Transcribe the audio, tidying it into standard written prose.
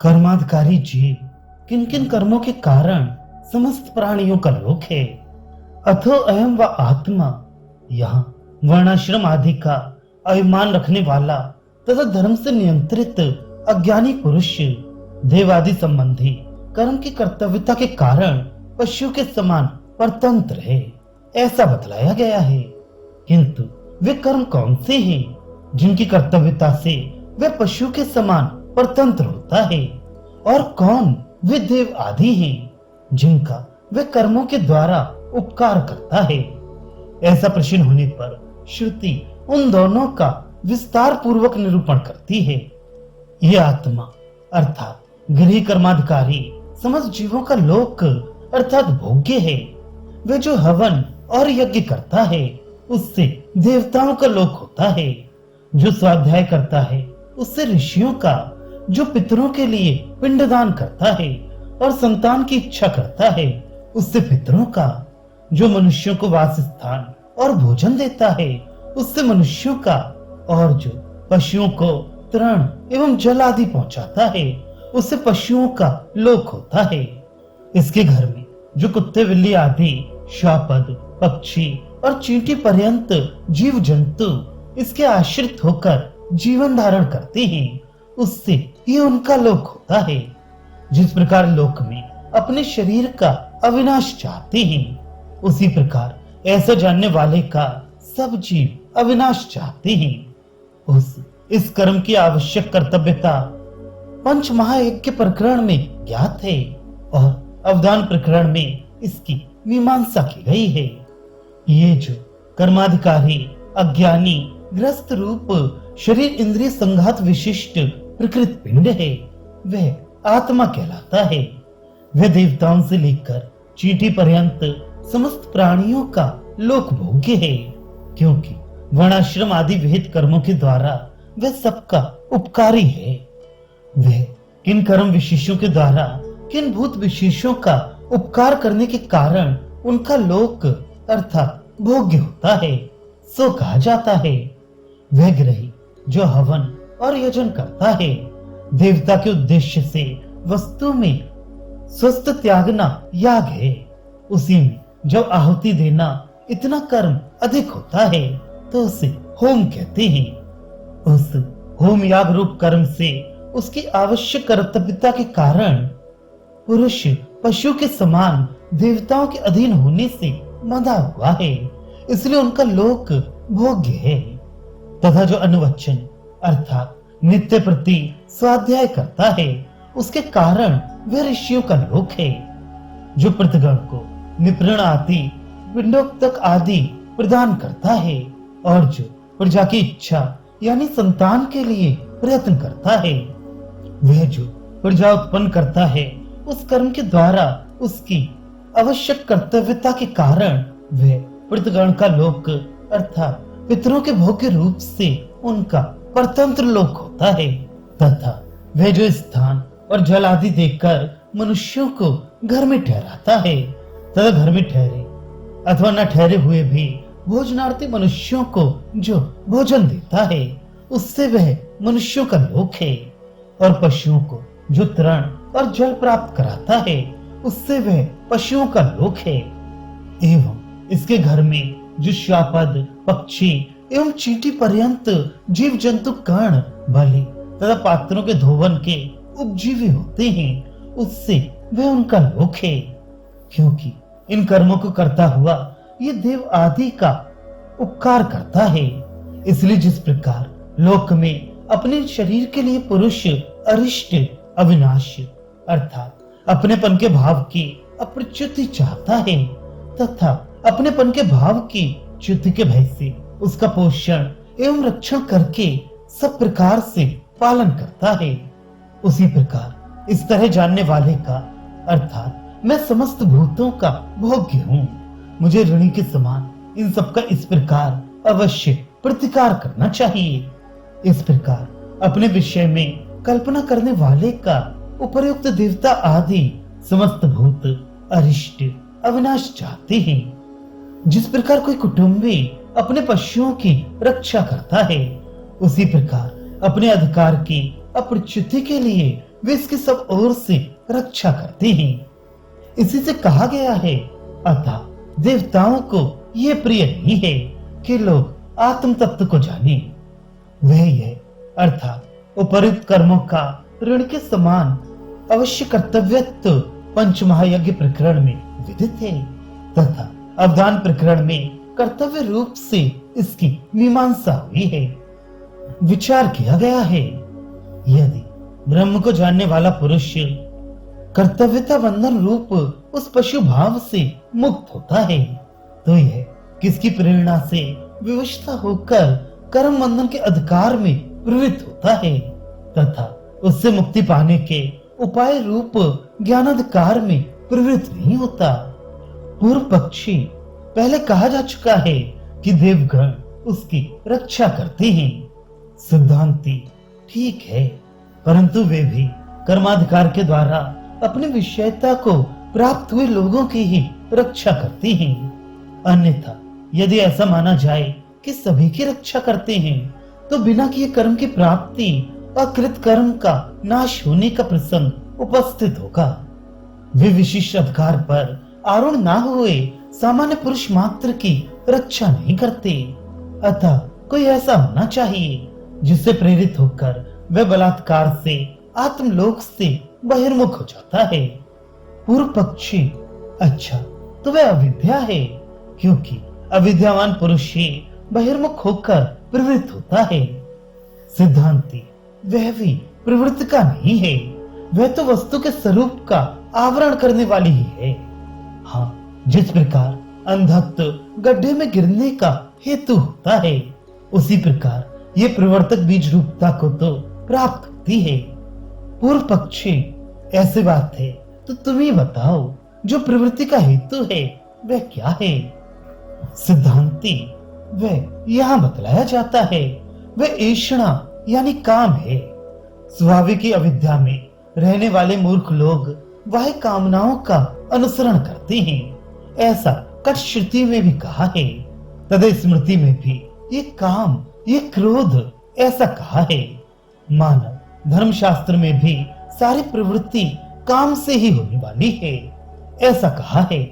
कर्माधिकारी जीव किन किन कर्मों के कारण समस्त प्राणियों का लोक है, अथो अयम व आत्मा। यहाँ वर्णाश्रम आदि का अभिमान रखने वाला तथा धर्म से नियंत्रित अज्ञानी पुरुष देवादि संबंधी कर्म की कर्तव्यता के कारण पशु के समान परतंत्र है, ऐसा बतलाया गया है। किंतु वे कर्म कौन से हैं जिनकी कर्तव्यता से वे पशु के समान परतंत्र होता है, और कौन वे देव आदि हैं जिनका वे कर्मों के द्वारा उपकार करता है? ऐसा प्रश्न होने पर श्रुति उन दोनों का विस्तार पूर्वक निरूपण करती है। ये आत्मा अर्थात गृह कर्माधिकारी समस्त जीवों का लोक अर्थात भोग्य है। वे जो हवन और यज्ञ करता है उससे देवताओं का लोक होता है, जो स्वाध्याय करता है उससे ऋषियों का, जो पितरों के लिए पिंडदान करता है और संतान की इच्छा करता है उससे पितरों का, जो मनुष्यों को वास स्थान और भोजन देता है उससे मनुष्यों का, और जो पशुओं को तृण एवं जल आदि पहुंचाता है उससे पशुओं का लोक होता है। इसके घर में जो कुत्ते बिल्ली आदि श्वापद पक्षी और चींटी पर्यंत जीव जंतु इसके आश्रित होकर जीवन धारण करते हैं उससे ये उनका लोक होता है। जिस प्रकार लोक में अपने शरीर का अविनाश चाहते हैं, उसी प्रकार ऐसा जानने वाले का सब जीव अविनाश चाहते हैं। इस कर्म की आवश्यक कर्तव्यता पंच महायज्ञ प्रकरण में ज्ञात है और अवदान प्रकरण में इसकी मीमांसा की गई है। ये जो कर्माधिकारी अज्ञानी ग्रस्त रूप शरीर इंद्रिय संघात विशिष्ट प्रकृत पिंड है, वह आत्मा कहलाता है। वह देवताओं से लेकर चींटी पर्यंत समस्त प्राणियों का लोक भोग्य है, क्योंकि वर्णाश्रम आदि विहित कर्मों के द्वारा वह सबका उपकारी है। वह किन कर्म विशेषों के द्वारा किन भूत विशेषों का उपकार करने के कारण उनका लोक अर्थात भोग्य होता है, सो कहा जाता है। वह ग्रही जो हवन और यजन करता है, देवता के उद्देश्य से वस्तु में स्वस्थ त्यागना याग है। उसी में जब आहुति देना इतना कर्म अधिक होता है तो उसे होम कहते हैं। उस होम याग रूप कर्म से उसकी आवश्यक कर्तव्यता के कारण पुरुष पशु के समान देवताओं के अधीन होने से बंधा हुआ है, इसलिए उनका लोक भोग्य है। तथा जो अनुवचन अर्थात नित्य प्रति स्वाध्याय करता है उसके कारण वह ऋषियों का लोक है। जो पृथगण को निप्रण आदि पिंडोक्तक आदि प्रदान करता है और जो प्रजा की इच्छा यानी संतान के लिए प्रयत्न करता है, वह जो प्रजा उत्पन्न करता है उस कर्म के द्वारा उसकी आवश्यक कर्तव्यता के कारण वह पृथगण का लोक अर्थात पितरों के भोग के रूप से उनका परतंत्र लोक होता है। तथा वह जो स्थान और जल आदि देकर मनुष्यों को घर में ठहराता है तथा घर में ठहरे अथवा न ठहरे हुए भी भोजनार्थी मनुष्यों को जो भोजन देता है उससे वह मनुष्यों का लोक है, और पशुओं को जो तृण और जल प्राप्त कराता है उससे वह पशुओं का लोक है। एवं इसके घर में जो श्वापद पक्षी एवं चींटी पर्यंत जीव जंतु कर्ण बलि तथा पात्रों के धोवन के उपजीवी होते हैं उससे वह उनका लोक है, क्योंकि इन कर्मों को करता हुआ ये देव आदि का उपकार करता है। इसलिए जिस प्रकार लोक में अपने शरीर के लिए पुरुष अरिष्ट अविनाशी अर्थात अपनेपन के भाव की अप्रच्युति चाहता है तथा अपनेपन के भाव की च्युति के भय से उसका पोषण एवं रक्षण करके सब प्रकार से पालन करता है, उसी प्रकार इस तरह जानने वाले का अर्थात मैं समस्त भूतों का भोग्य हूँ, मुझे ऋणी के समान इन सब का इस प्रकार अवश्य प्रतिकार करना चाहिए। इस प्रकार अपने विषय में कल्पना करने वाले का उपर्युक्त देवता आदि समस्त भूत अरिष्ट अविनाश चाहते हैं। जिस प्रकार कोई कुटुंबी अपने पशुओं की रक्षा करता है, उसी प्रकार अपने अधिकार की अप्रच्युति के लिए वे इसकी सब ओर से रक्षा करते हैं। इसी से कहा गया है, अतः देवताओं को यह प्रिय नहीं है कि लोग आत्म तत्व को जाने। वह यह अर्थात उपरित कर्मों का ऋण के समान अवश्य कर्तव्यत्व पंच महायज्ञ प्रकरण में विदित है तथा अवदान प्रकरण में कर्तव्य रूप से इसकी मीमांसा हुई है। विचार किया गया है, यदि ब्रह्म को जानने वाला पुरुष कर्तव्यता बंधन रूप उस पशु भाव से मुक्त होता है, तो यह किसकी प्रेरणा से विवशता होकर कर्म बंधन के अधिकार में प्रवृत्त होता है तथा उससे मुक्ति पाने के उपाय रूप ज्ञानाधिकार में प्रवृत्त नहीं होता। पूर्व पक्षी पहले कहा जा चुका है कि देवगण उसकी रक्षा करते हैं। सिद्धांति ठीक है, परंतु वे भी कर्माधिकार के द्वारा अपनी विषयता को प्राप्त हुए लोगों की ही रक्षा करते हैं। अन्यथा यदि ऐसा माना जाए कि सभी की रक्षा करते हैं, तो बिना किए कर्म की प्राप्ति अकृत कर्म का नाश होने का प्रसंग उपस्थित होगा। वे विशिष्ट अधिकार पर आरूढ़ ना हुए सामान्य पुरुष मात्र की रक्षा नहीं करते। अतः कोई ऐसा होना चाहिए जिससे प्रेरित होकर वह बलात्कार से आत्मलोक से बहिर्मुख हो जाता है। पूर्व पक्षी अच्छा, तो वह अविद्या है, क्योंकि अविद्यावान पुरुष ही बहिर्मुख होकर प्रवृत्त होता है। सिद्धांति वह भी प्रवृत्ति का नहीं है, वह तो वस्तु के स्वरूप का आवरण करने वाली ही है। हाँ, जिस प्रकार अंधत्व गड्ढे में गिरने का हेतु होता है, उसी प्रकार ये प्रवर्तक बीज रूपता को तो प्राप्त होती है। पूर्व पक्षी ऐसी बात है तो तुम ही बताओ, जो प्रवृत्ति का हेतु है वह क्या है? सिद्धांति वह यहाँ बतलाया जाता है, वह ऐषणा यानी काम है। स्वाभाविक की अविद्या में रहने वाले मूर्ख लोग वह कामनाओं का अनुसरण करते हैं। ऐसा कट श्रुति में भी कहा है, तद स्मृति में भी ये काम, ये क्रोध ऐसा कहा है। मानव धर्मशास्त्र में भी सारी प्रवृत्ति काम से ही होने वाली है, ऐसा कहा है।